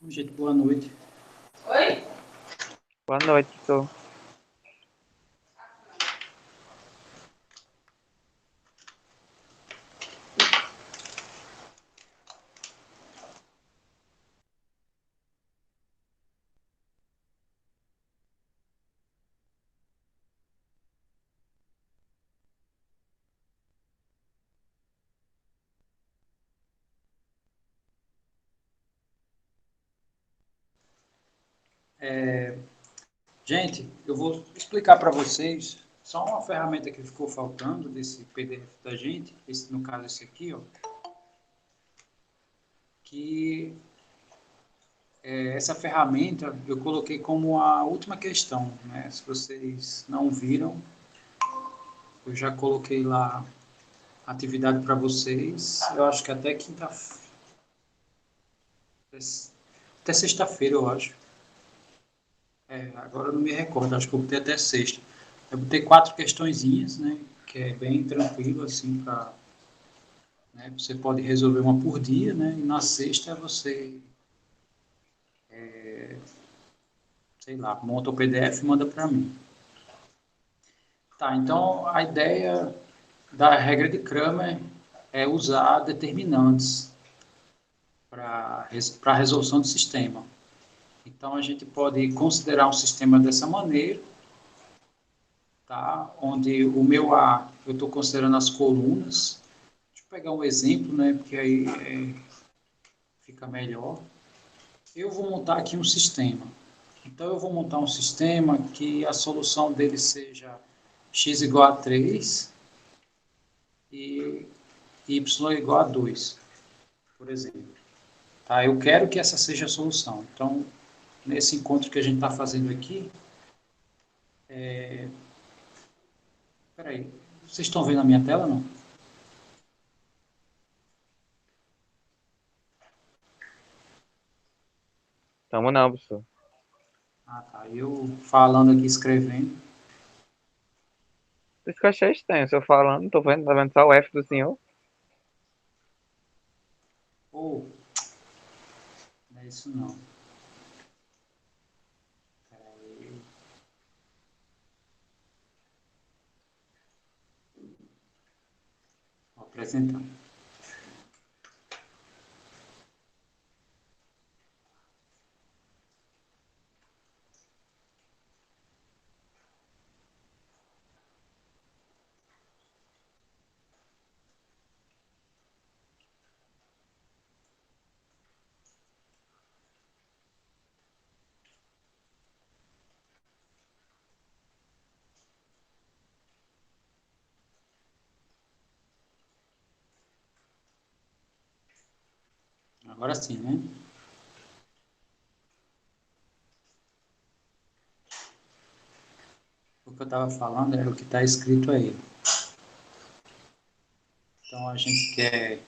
Gente, boa noite. Oi? Boa noite, professor. Gente, eu vou explicar para vocês só uma ferramenta que ficou faltando desse PDF da gente, esse, no caso esse aqui, ó, que essa ferramenta eu coloquei como a última questão, né? Se vocês não viram, eu já coloquei lá a atividade para vocês. Eu acho que até até sexta-feira, eu acho. Agora eu não me recordo, acho que eu botei até sexta. Eu botei 4 questõezinhas, né? Que é bem tranquilo, assim, para, né, você pode resolver uma por dia, né? E na sexta você, sei lá, monta o PDF e manda para mim. Tá, então a ideia da regra de Kramer é usar determinantes para a resolução do sistema. Então a gente pode considerar um sistema dessa maneira, tá? Onde o meu A, eu estou considerando as colunas. Deixa eu pegar um exemplo, né? Porque aí fica melhor. Eu vou montar aqui um sistema. Então eu vou montar um sistema que a solução dele seja x igual a 3 e y igual a 2, por exemplo. Tá? Eu quero que essa seja a solução. Então, nesse encontro que a gente está fazendo aqui, peraí, vocês estão vendo a minha tela não? Tamo não, professor. Ah, tá. Eu falando aqui, escrevendo. Por isso que eu achei estranho, o senhor falando, tô vendo, tá vendo só o F do senhor. Ou, não é isso não. Vou apresentar. Agora sim, né? O que eu estava falando era o que está escrito aí. Então a gente quer.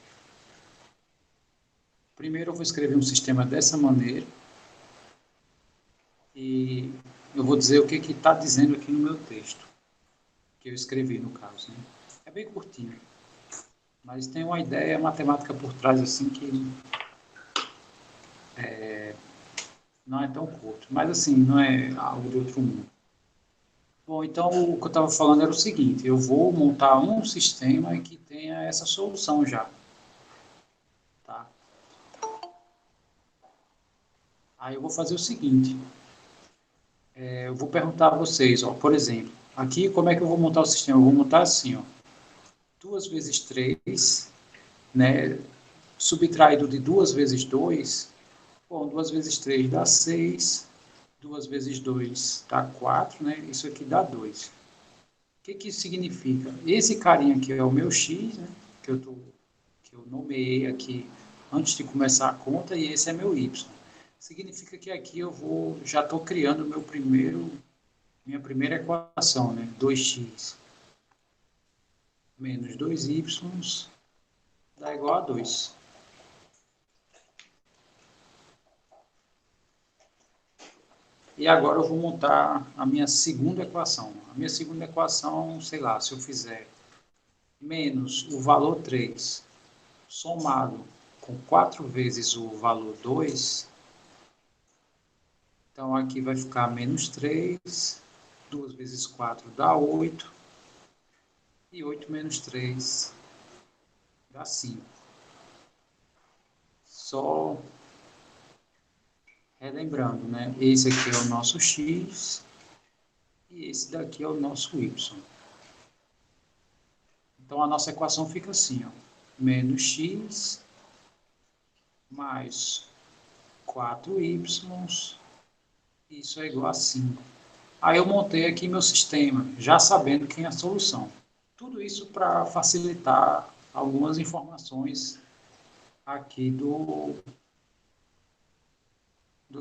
Primeiro eu vou escrever um sistema dessa maneira e eu vou dizer o que está dizendo aqui no meu texto, que eu escrevi no caso. Né? É bem curtinho, mas tem uma ideia matemática por trás assim que não é tão curto. Mas assim, não é algo de outro mundo. Bom, então o que eu estava falando era o seguinte: eu vou montar um sistema que tenha essa solução já. Tá? Aí eu vou fazer o seguinte: eu vou perguntar a vocês, ó, por exemplo, aqui como é que eu vou montar o sistema? Eu vou montar assim, ó, 2 vezes 3, né, subtraído de 2 vezes 2, bom, 2 vezes 3 dá 6, 2 vezes 2 dá 4, né, isso aqui dá 2. O que que isso significa? Esse carinha aqui é o meu x, né, que eu nomeei aqui antes de começar a conta, e esse é meu y. Significa que aqui eu vou, já estou criando minha primeira equação, né, 2x menos 2y dá igual a 2. E agora eu vou montar a minha segunda equação. A minha segunda equação, sei lá, se eu fizer menos o valor 3 somado com 4 vezes o valor 2, Então, aqui vai ficar menos 3, 2 vezes 4 dá 8, e 8 menos 3 dá 5. Só relembrando, né? Esse aqui é o nosso x, e esse daqui é o nosso y. Então, a nossa equação fica assim, ó, menos x mais 4y, isso é igual a 5. Aí eu montei aqui meu sistema, já sabendo quem é a solução. Tudo isso para facilitar algumas informações aqui do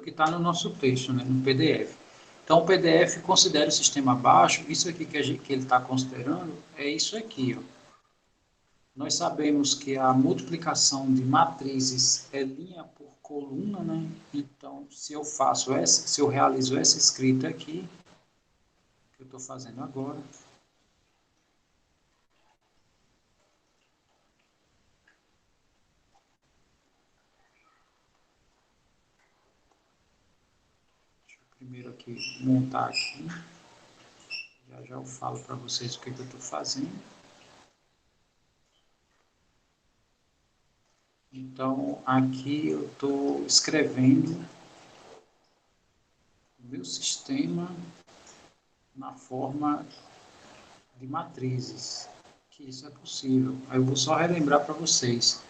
que está no nosso texto, né, no PDF. Então, o PDF considera o sistema baixo, isso aqui que ele está considerando é isso aqui, ó. Nós sabemos que a multiplicação de matrizes é linha por coluna, né? Então, se eu realizo essa escrita aqui, que eu estou fazendo agora, deixa eu primeiro aqui montar aqui, já eu falo para vocês o que eu estou fazendo. Então, aqui eu estou escrevendo o meu sistema na forma de matrizes, que isso é possível. Aí eu vou só relembrar para vocês.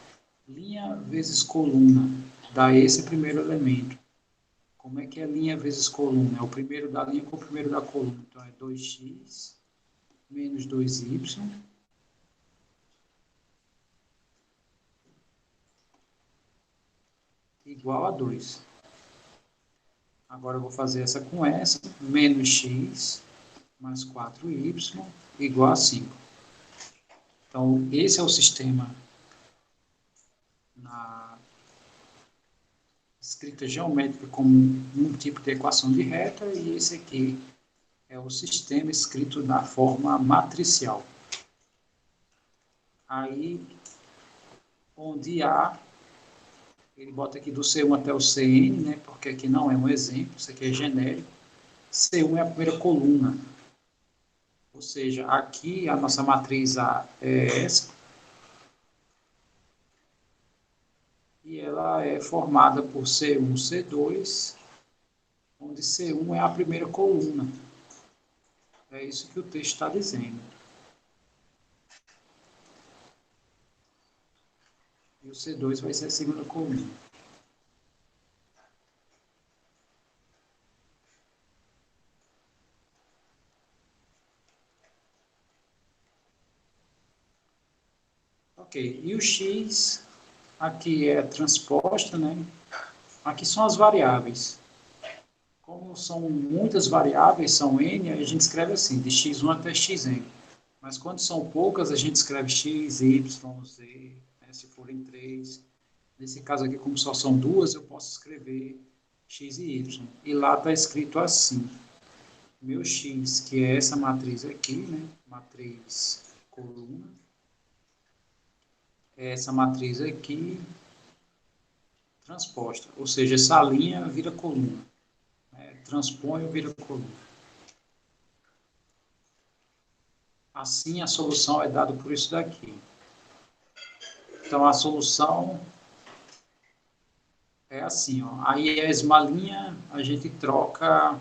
Linha vezes coluna dá esse primeiro elemento. Como é que é linha vezes coluna? É o primeiro da linha com o primeiro da coluna. Então, é 2x menos 2y igual a 2. Agora eu vou fazer essa com essa, menos x mais 4y igual a 5. Então, esse é o sistema na escrita geométrica como um tipo de equação de reta, e esse aqui é o sistema escrito na forma matricial. Aí, onde A, ele bota aqui do C1 até o Cn, né, porque aqui não é um exemplo, isso aqui é genérico. C1 é a primeira coluna. Ou seja, aqui a nossa matriz A é essa, e ela é formada por C1, C2, onde C1 é a primeira coluna. É isso que o texto está dizendo. E o C2 vai ser a segunda coluna. Ok, e o X, aqui é transposta, né? Aqui são as variáveis. Como são muitas variáveis, são N, a gente escreve assim, de x1 até xn. Mas quando são poucas, a gente escreve x, y, z, né, se forem 3. Nesse caso aqui, como só são duas, eu posso escrever x e y. E lá está escrito assim, meu x, que é essa matriz aqui, né, matriz coluna, é essa matriz aqui transposta, ou seja, essa linha vira coluna. Transpõe ou vira coluna. Assim, a solução é dada por isso daqui. Então, a solução é assim, ó. A iésima linha a gente troca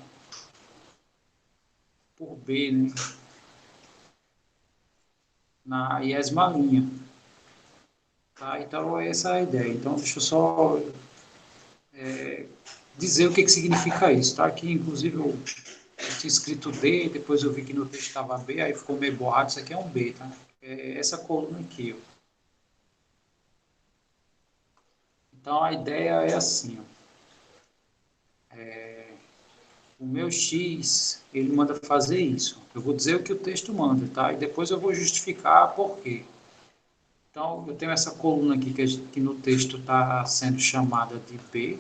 por B, né? Na iésima linha. Tá? Então, essa é a ideia. Então, deixa eu só dizer o que significa isso. Tá? Aqui, inclusive, eu tinha escrito D, depois eu vi que no texto estava B, aí ficou meio borrado. Isso aqui é um B, tá? É essa coluna aqui, ó. Então, a ideia é assim, ó. O meu X, ele manda fazer isso. Eu vou dizer o que o texto manda, tá? E depois eu vou justificar por quê. Então, eu tenho essa coluna aqui que no texto está sendo chamada de B.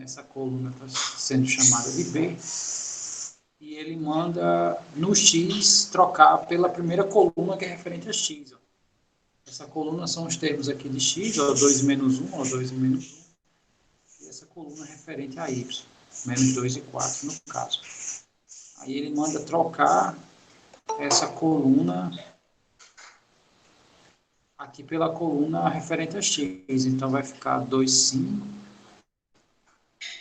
Essa coluna está sendo chamada de B. E ele manda no X trocar pela primeira coluna que é referente a X. Ó. Essa coluna são os termos aqui de X, ó, 2 menos 1, ó, 2 menos 1. essa coluna referente a y, menos 2 e 4 no caso. Aí ele manda trocar essa coluna aqui pela coluna referente a x. Então vai ficar 2, 5,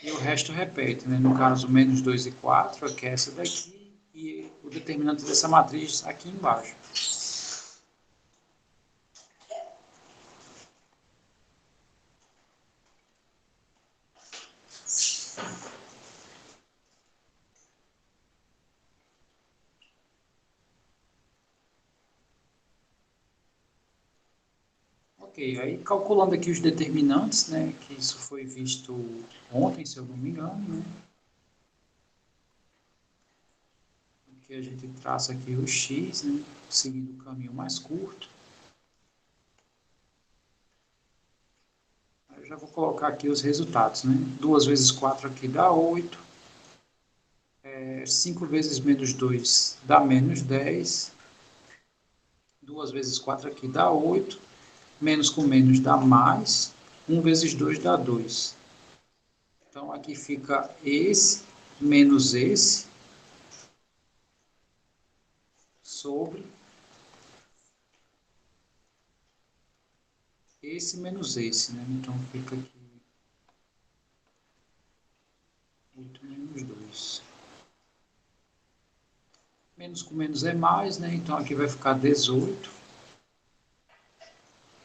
e o resto repete, né? No caso, menos 2 e 4, que é essa daqui, e o determinante dessa matriz aqui embaixo. Ok, aí calculando aqui os determinantes, né, que isso foi visto ontem, se eu não me engano, né, que a gente traça aqui o x, né, seguindo o caminho mais curto. Eu já vou colocar aqui os resultados, né, 2 vezes 4 aqui dá 8, 5 vezes menos 2 dá menos 10, 2 vezes 4 aqui dá 8, menos com menos dá mais, 1 vezes 2 dá 2. Então, aqui fica esse menos esse sobre esse menos esse, né? Então, fica aqui 8 menos 2. Menos com menos é mais, né? Então, aqui vai ficar 18.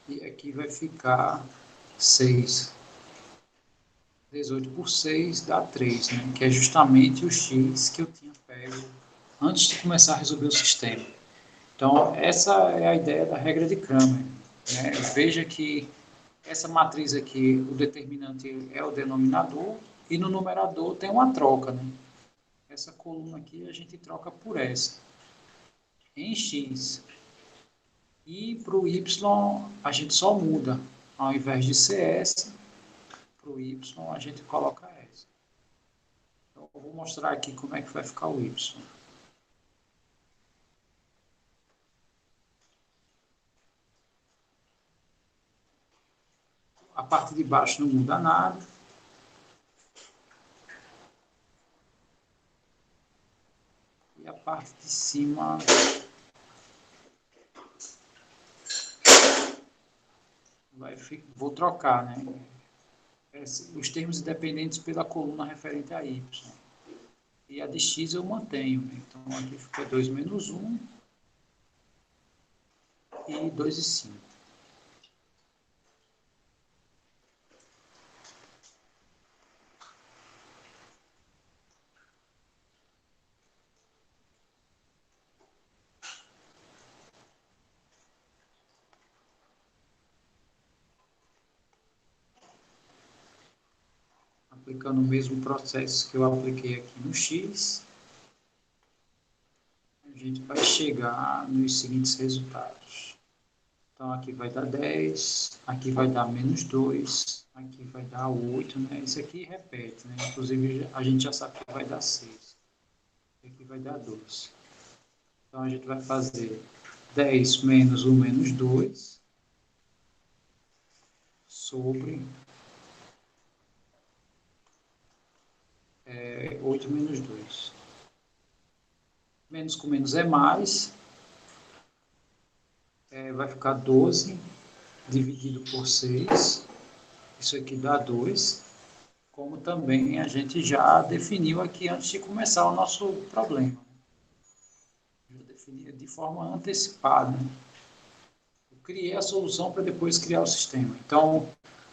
E aqui vai ficar 6. 18 por 6 dá 3, né? Que é justamente o x que eu tinha pego antes de começar a resolver o sistema. Então, essa é a ideia da regra de Cramer, né? Veja que essa matriz aqui, o determinante é o denominador, e no numerador tem uma troca, né? Essa coluna aqui a gente troca por essa, em x. E para o y a gente só muda, ao invés de ser essa, para o y a gente coloca essa. Então, eu vou mostrar aqui como é que vai ficar o y. A parte de baixo não muda nada. E a parte de cima vou trocar, né? Os termos independentes pela coluna referente a y. E a de x eu mantenho, né? Então aqui fica 2 menos 1 e 2 e 5. Aplicando o mesmo processo que eu apliquei aqui no x, a gente vai chegar nos seguintes resultados. Então, aqui vai dar 10, aqui vai dar menos 2, aqui vai dar 8, né? Isso aqui repete, né? Inclusive, a gente já sabe que vai dar 6. Aqui vai dar 2. Então, a gente vai fazer 10 menos 1 menos 2 sobre 8 menos 2. Menos com menos é mais. Vai ficar 12 dividido por 6. Isso aqui dá 2. Como também a gente já definiu aqui antes de começar o nosso problema. Já defini de forma antecipada. Eu criei a solução para depois criar o sistema. Então,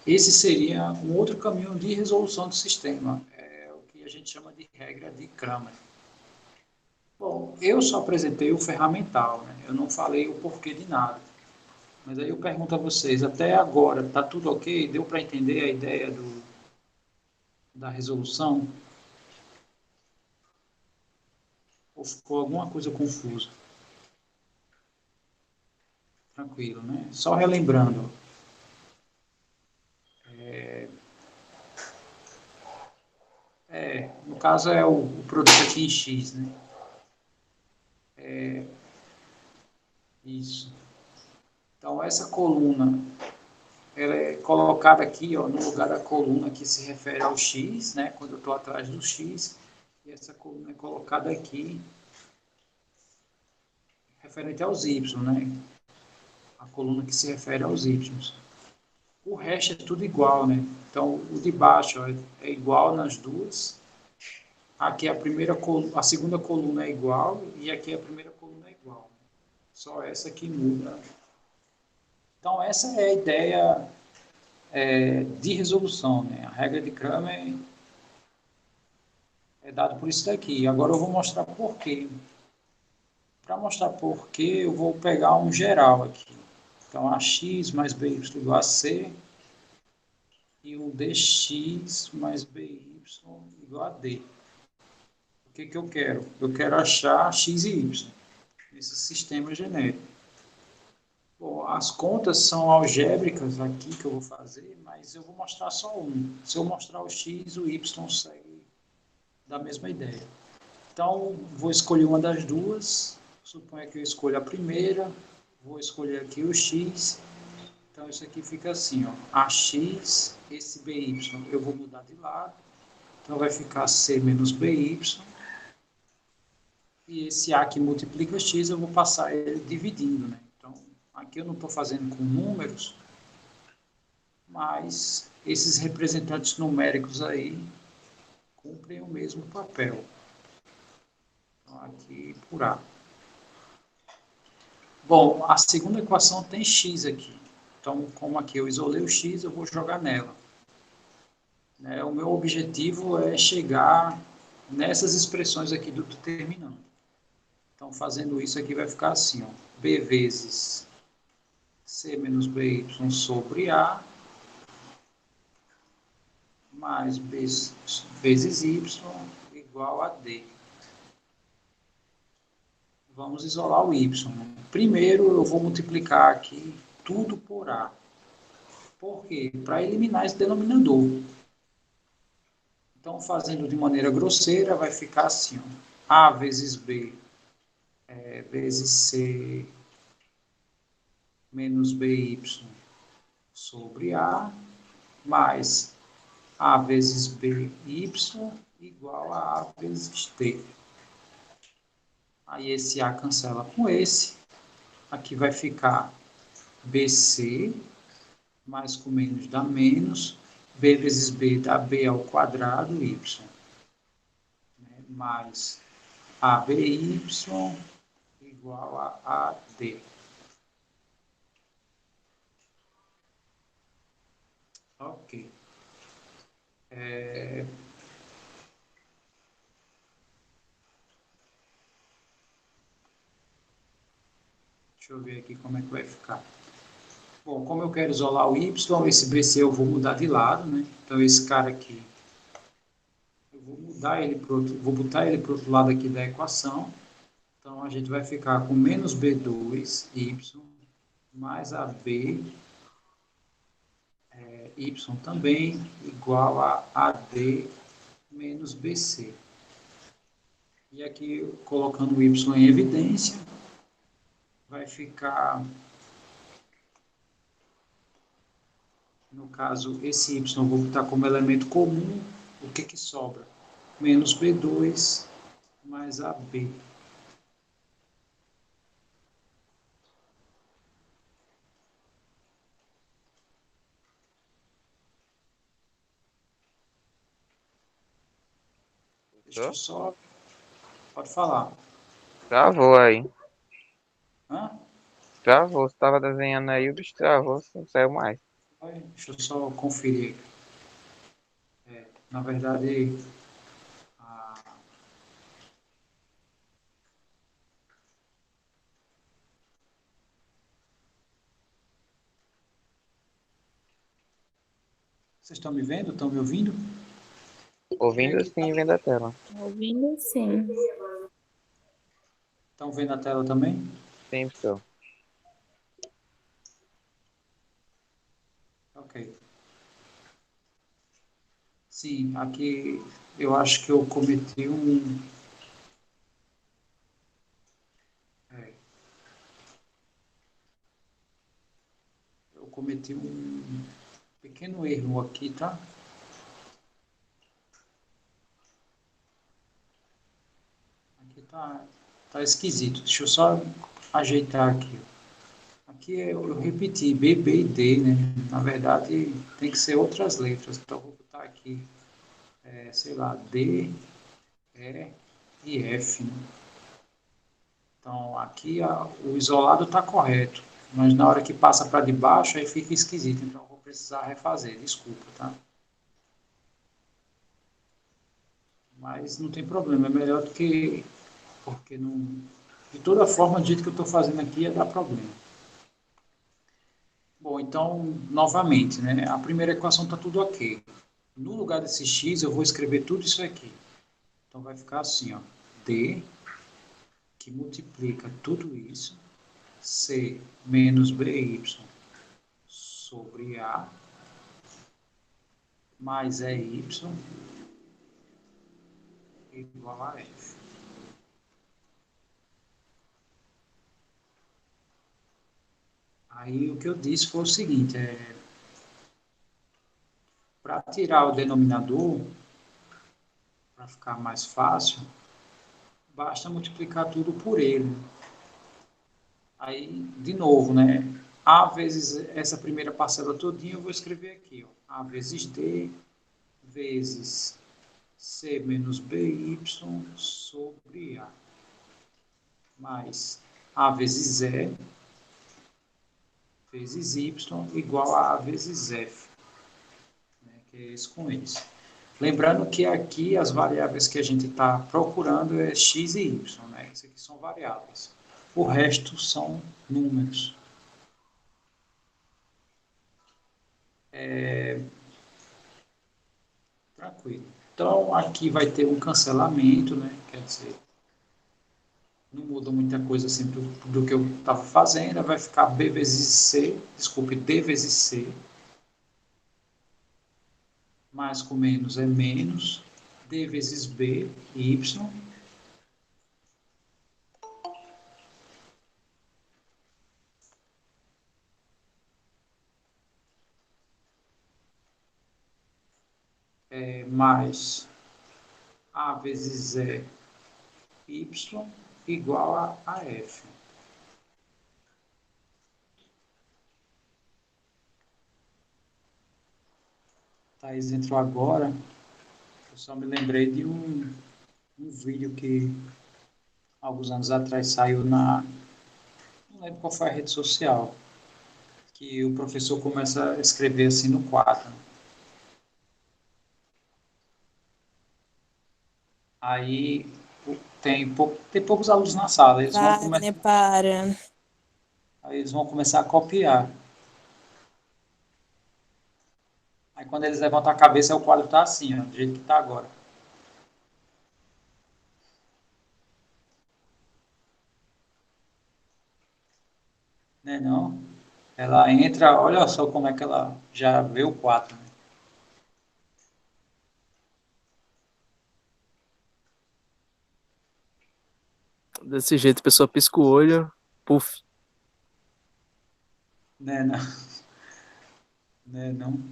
esse seria um outro caminho de resolução do sistema. É o que a gente chama de regra de Cramer. Bom, eu só apresentei o ferramental, né? Eu não falei o porquê de nada. Mas aí eu pergunto a vocês, até agora, está tudo ok? Deu para entender a ideia da resolução? Ou ficou alguma coisa confusa? Tranquilo, né? Só relembrando. No caso é o produto aqui em X, né? Isso. Então, essa coluna ela é colocada colocado aqui, ó, no lugar da coluna que se refere ao x, né, quando eu estou atrás do x, e essa coluna é colocada aqui, referente aos y, né, a coluna que se refere aos y. O resto é tudo igual, né? Então, o de baixo ó, é igual nas duas. Aqui a segunda coluna é igual e aqui a primeira coluna é igual. Só essa que muda. Então, essa é a ideia de resolução, né? A regra de Cramer é dada por isso daqui. Agora eu vou mostrar por quê. Para mostrar por quê, eu vou pegar um geral aqui. Então, ax mais by igual a c e o dx mais by igual a d. O que eu quero? Eu quero achar x e y nesse sistema genérico. Bom, as contas são algébricas aqui que eu vou fazer, mas eu vou mostrar só um. Se eu mostrar o x, o y segue da mesma ideia. Então, vou escolher uma das duas. Suponha que eu escolha a primeira. Vou escolher aqui o x. Então, isso aqui fica assim, ó. Ax, esse by eu vou mudar de lado. Então, vai ficar c menos by. E esse A que multiplica x, eu vou passar ele dividindo, né? Então, aqui eu não estou fazendo com números, mas esses representantes numéricos aí cumprem o mesmo papel. Então, aqui por A. Bom, a segunda equação tem x aqui. Então, como aqui eu isolei o x, eu vou jogar nela. O meu objetivo é chegar nessas expressões aqui do determinante. Então, fazendo isso aqui vai ficar assim, ó, b vezes c menos by sobre A mais b vezes y igual a d. Vamos isolar o y. Primeiro eu vou multiplicar aqui tudo por A. Por quê? Para eliminar esse denominador. Então, fazendo de maneira grosseira, vai ficar assim, ó, A vezes B vezes C menos BY sobre A, mais A vezes BY igual a A vezes T. Aí esse A cancela com esse. Aqui vai ficar BC, mais com menos dá menos. B vezes B dá B ao quadrado, Y. Mais ABY igual a AD. Ok. Deixa eu ver aqui como é que vai ficar. Bom, como eu quero isolar o y, esse BC eu vou mudar de lado, né? Então, esse cara aqui, eu vou mudar ele para outro, vou botar ele para o outro lado aqui da equação. Então, a gente vai ficar com menos B2y mais AB y também igual a AD menos BC. E aqui, colocando o y em evidência, vai ficar, no caso, esse y eu vou botar como elemento comum, o que sobra? Menos B2 mais AB. Deixa eu só... Pode falar. Travou aí. Hã? Travou. Você tava desenhando aí, o bicho travou, não saiu mais. Deixa eu só conferir. Na verdade, a... vocês estão me vendo? Estão me ouvindo? Ouvindo Aqui assim, vendo a tela. Ouvindo, sim. estão vendo a tela também? Sim, pessoal. Ok. Sim, aqui eu acho que eu cometi um... eu cometi um pequeno erro aqui, tá? Aqui tá esquisito. Deixa eu só ajeitar aqui. Aqui eu repeti B, B e D, né? Na verdade, tem que ser outras letras. Então, eu vou botar aqui, sei lá, D, E e F, né? Então, aqui o isolado está correto, mas na hora que passa para de baixo, aí fica esquisito. Então, eu vou precisar refazer, desculpa, tá? Mas não tem problema, é melhor do que... Porque não... De toda forma, o jeito que eu estou fazendo aqui ia dar problema. Bom, então, novamente, né? A primeira equação está tudo ok. No lugar desse x, eu vou escrever tudo isso aqui. Então, vai ficar assim, ó. D, que multiplica tudo isso, C menos BY sobre A, mais EY igual a F. Aí, o que eu disse foi o seguinte, para tirar o denominador, para ficar mais fácil, basta multiplicar tudo por ele. Aí, de novo, né? A vezes essa primeira parcela todinha eu vou escrever aqui, ó. A vezes D vezes C menos BY sobre A. Mais A vezes E vezes Y igual a A vezes F. Né, que é isso com isso. Lembrando que aqui as variáveis que a gente está procurando é x e y, né? Isso aqui são variáveis. O resto são números. Tranquilo. Então, aqui vai ter um cancelamento, né? Quer dizer, não muda muita coisa assim do que eu estava fazendo. Vai ficar B vezes C, desculpe, D vezes C. Mais com menos é menos. D vezes B, Y. Mais A vezes E, Y igual a F. Thaís entrou agora. Eu só me lembrei de um vídeo que alguns anos atrás saiu na... Não lembro qual foi a rede social. Que o professor começa a escrever assim no quadro. Aí tem poucos alunos na sala. Wagner, para. Aí eles vão começar a copiar. Aí quando eles levantam a cabeça, o quadro está assim, ó, do jeito que está agora. Né, não? Ela entra, olha só como é que ela já vê o quadro. Né? Desse jeito a pessoa pisca o olho, puf. Né, não? Né, não?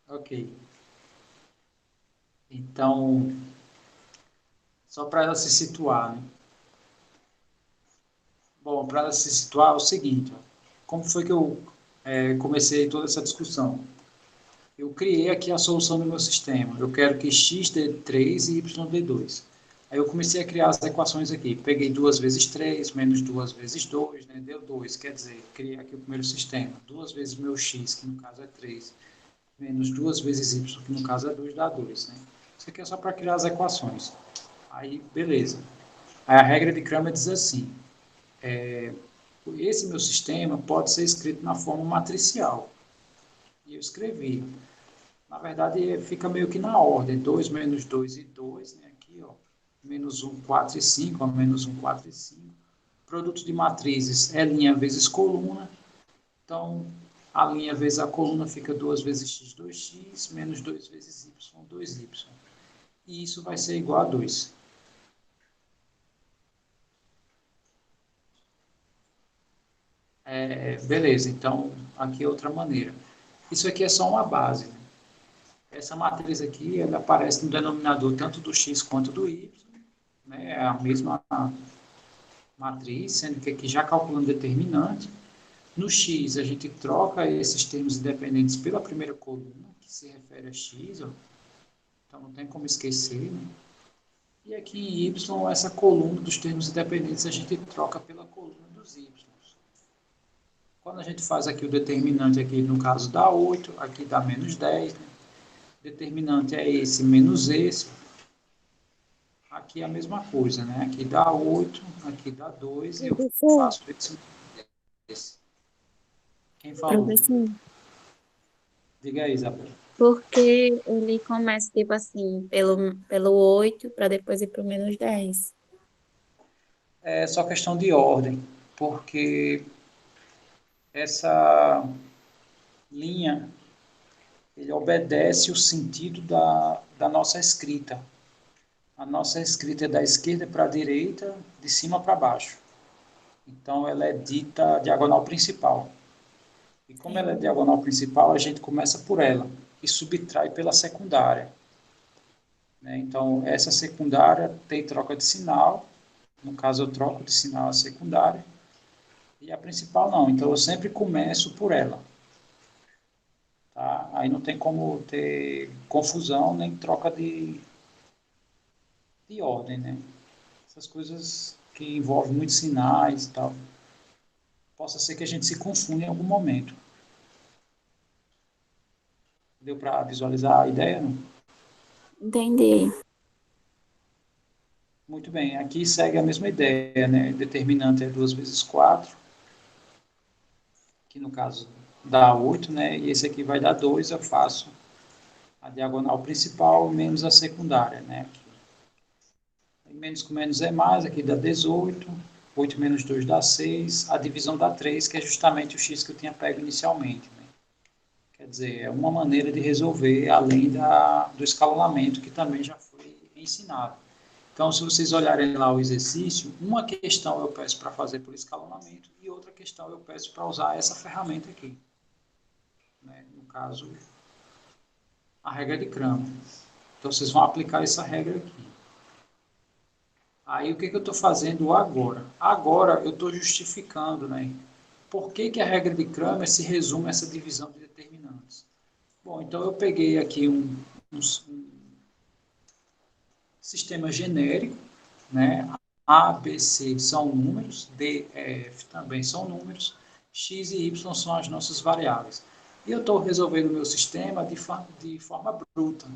Ok. Então, só para ela se situar, né? Bom, para ela se situar, é o seguinte, ó, como foi que eu comecei toda essa discussão? Eu criei aqui a solução do meu sistema. Eu quero que x dê 3 e y dê 2. Aí eu comecei a criar as equações aqui. Peguei 2 vezes 3, menos 2 vezes 2, né? Deu 2. Quer dizer, criei aqui o primeiro sistema. 2 vezes meu x, que no caso é 3, menos 2 vezes y, que no caso é 2, dá 2. Né? Isso aqui é só para criar as equações. Aí, beleza. Aí a regra de Cramer diz assim, esse meu sistema pode ser escrito na forma matricial. E eu escrevi. Na verdade, fica meio que na ordem. 2 menos 2 e 2, né? Aqui, ó. Menos 1, 4 e 5, ó. Menos 1, 4 e 5. Produto de matrizes é linha vezes coluna. Então, a linha vezes a coluna fica 2 vezes x, 2x, menos 2 vezes y, 2y. E isso vai ser igual a 2. Beleza, então aqui é outra maneira. Isso aqui é só uma base, né? Essa matriz aqui, ela aparece no denominador tanto do x quanto do y, né? É a mesma matriz, sendo que aqui já calculando determinante. No x, a gente troca esses termos independentes pela primeira coluna, que se refere a x, ó. Então não tem como esquecer, né? E aqui em y, essa coluna dos termos independentes a gente troca pela coluna dos y. Quando a gente faz aqui o determinante, aqui no caso dá 8, aqui dá menos 10, né? Determinante é esse menos esse. Aqui é a mesma coisa, né? Aqui dá 8, aqui dá 2, e eu Professor, faço esse. Quem falou? professor, Diga aí, Isabel. Porque ele começa, tipo assim, pelo 8 para depois ir para o -10. É só questão de ordem, porque essa linha, ele obedece o sentido da nossa escrita. A nossa escrita é da esquerda para a direita, de cima para baixo. Então, ela é dita diagonal principal. E como ela é diagonal principal, a gente começa por ela e subtrai pela secundária, né? Então, essa secundária tem troca de sinal. No caso, eu troco de sinal a secundária. E a principal não. Então, eu sempre começo por ela. Tá? Aí não tem como ter confusão nem troca de ordem, né? Essas coisas que envolvem muitos sinais e tal. Possa ser que a gente se confunda em algum momento. Deu para visualizar a ideia? Não? Entendi. Muito bem. Aqui segue a mesma ideia, né? Determinante é 2 vezes 4, que no caso dá 8, né? E esse aqui vai dar 2, eu faço a diagonal principal menos a secundária, né? Aqui. Menos com menos é mais, aqui dá 18. 8 menos 2 dá 6. A divisão dá 3, que é justamente o x que eu tinha pego inicialmente, né? Quer dizer, é uma maneira de resolver, além do escalonamento, que também já foi ensinado. Então, se vocês olharem lá o exercício, uma questão eu peço para fazer por escalonamento e outra questão eu peço para usar essa ferramenta aqui. Né? No caso, a regra de Cramer. Então, vocês vão aplicar essa regra aqui. Aí, o que eu estou fazendo agora? Agora, eu estou justificando, né? Por que a regra de Cramer se resume a essa divisão de determinantes? Bom, então eu peguei aqui um sistema genérico, né? A, B, C são números, D, E, F também são números, X e Y são as nossas variáveis. E eu estou resolvendo o meu sistema de forma bruta,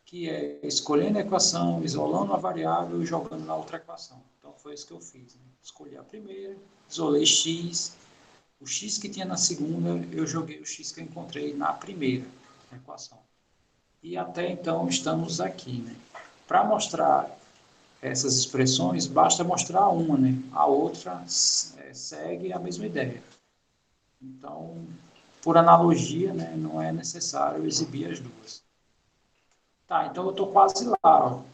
que é escolhendo a equação, isolando a variável e jogando na outra equação. Então foi isso que eu fiz. Né? Escolhi a primeira, isolei X, o X que tinha na segunda, eu joguei o X que eu encontrei na primeira equação. E até então estamos aqui. Né? Para mostrar essas expressões, basta mostrar uma, né? A outra segue a mesma ideia. Então, por analogia, né, não é necessário exibir as duas. Tá, então eu estou quase lá. Ó. O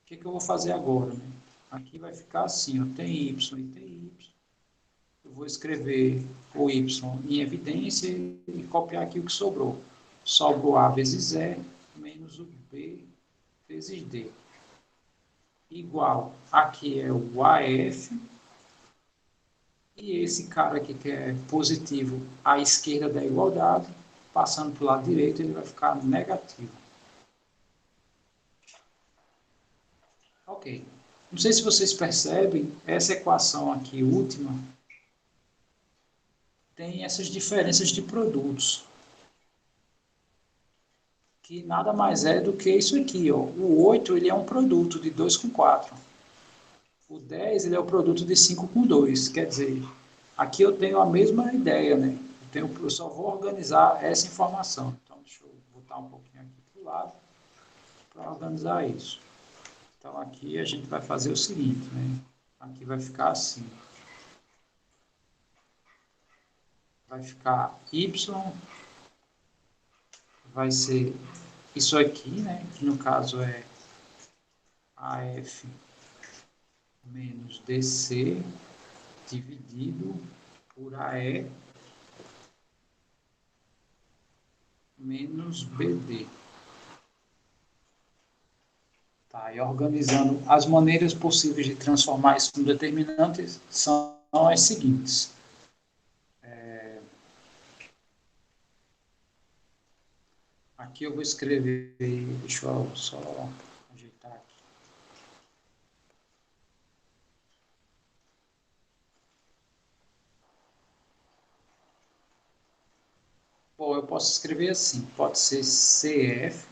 que eu vou fazer agora? Né? Aqui vai ficar assim, ó, tem Y e tem Y. Eu vou escrever o Y em evidência e copiar aqui o que sobrou. Sobra o A vezes E menos o B vezes D. Igual, aqui é o AF, e esse cara aqui que é positivo à esquerda da igualdade, passando para o lado direito, ele vai ficar negativo. Ok. Não sei se vocês percebem, essa equação aqui, última, tem essas diferenças de produtos, que nada mais é do que isso aqui. Ó. O 8 ele é um produto de 2 com 4. O 10 ele é o produto de 5 com 2. Quer dizer, aqui eu tenho a mesma ideia, né? Eu só vou organizar essa informação. Então, deixa eu botar um pouquinho aqui para o lado para organizar isso. Então, aqui a gente vai fazer o seguinte, né? Aqui vai ficar assim. Vai ficar y, vai ser isso aqui, né? Que no caso é AF menos DC dividido por AE menos BD. Tá, e organizando as maneiras possíveis de transformar isso em determinante são as seguintes. Aqui eu vou escrever, deixa eu só ajeitar aqui. Bom, eu posso escrever assim, pode ser CF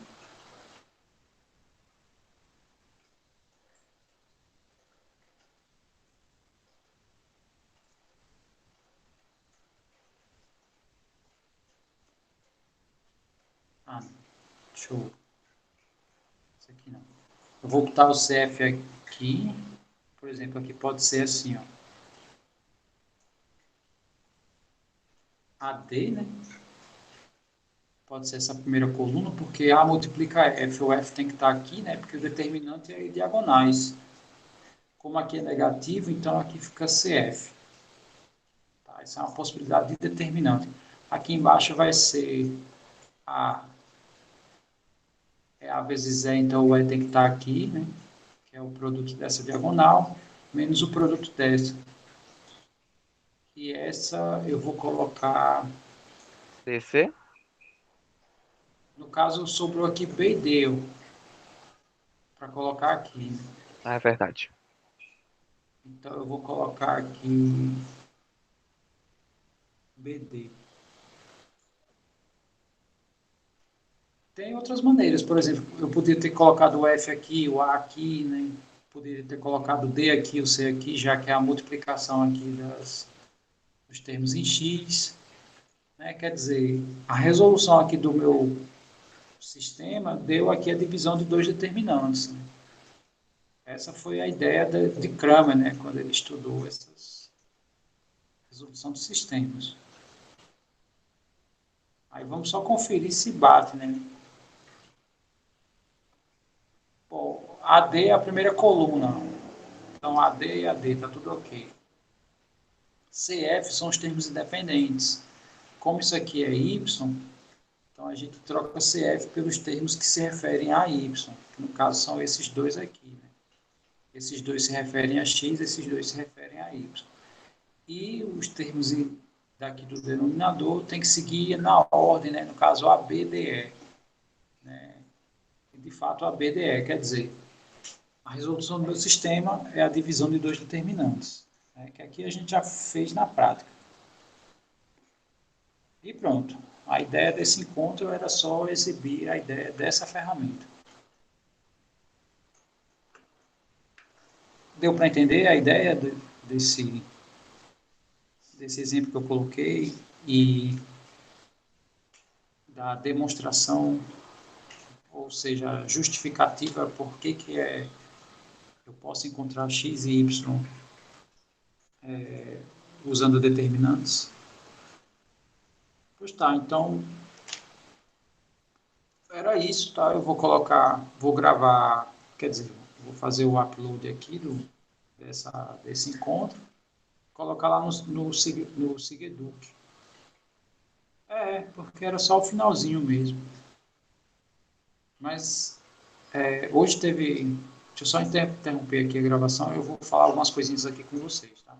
deixa eu... Isso aqui não. Eu vou botar o CF aqui, por exemplo, aqui pode ser assim, ó. AD, né? Pode ser essa primeira coluna, porque A multiplica F, o F tem que estar aqui, né? Porque o determinante é diagonais. Como aqui é negativo, então aqui fica CF. Tá? Essa é uma possibilidade de determinante. Aqui embaixo vai ser A. É A vezes E, então o E tem que estar aqui, né? Que é o produto dessa diagonal, menos o produto dessa. E essa eu vou colocar... DC? No caso, sobrou aqui B e D, para colocar aqui. Ah, é verdade. Então, eu vou colocar aqui BD. Tem outras maneiras, por exemplo, eu poderia ter colocado o F aqui, o A aqui, né? Poderia ter colocado o D aqui, o C aqui, já que é a multiplicação aqui dos termos em X. Né? Quer dizer, a resolução aqui do meu sistema deu aqui a divisão de dois determinantes. Né? Essa foi a ideia de Cramer, né? Quando ele estudou essas resolução de sistemas. Aí vamos só conferir se bate, né? Bom, AD é a primeira coluna. Então, AD e AD, está tudo ok. CF são os termos independentes. Como isso aqui é Y, então a gente troca CF pelos termos que se referem a Y, que no caso são esses dois aqui. Né? Esses dois se referem a X, esses dois se referem a Y. E os termos daqui do denominador tem que seguir na ordem, né? No caso ABDE. Né? E de fato ABDE, quer dizer, a resolução do meu sistema é a divisão de dois determinantes, né? Que aqui a gente já fez na prática. E pronto. A ideia desse encontro era só exibir a ideia dessa ferramenta. Deu para entender a ideia desse exemplo que eu coloquei e da demonstração, ou seja, justificativa por que eu posso encontrar x e y usando determinantes? Pois tá, então era isso, tá? Eu vou gravar, quer dizer, vou fazer o upload aqui desse encontro, colocar lá no Sigeduc. Porque era só o finalzinho mesmo. Mas hoje teve... Deixa eu só interromper aqui a gravação, eu vou falar algumas coisinhas aqui com vocês, tá?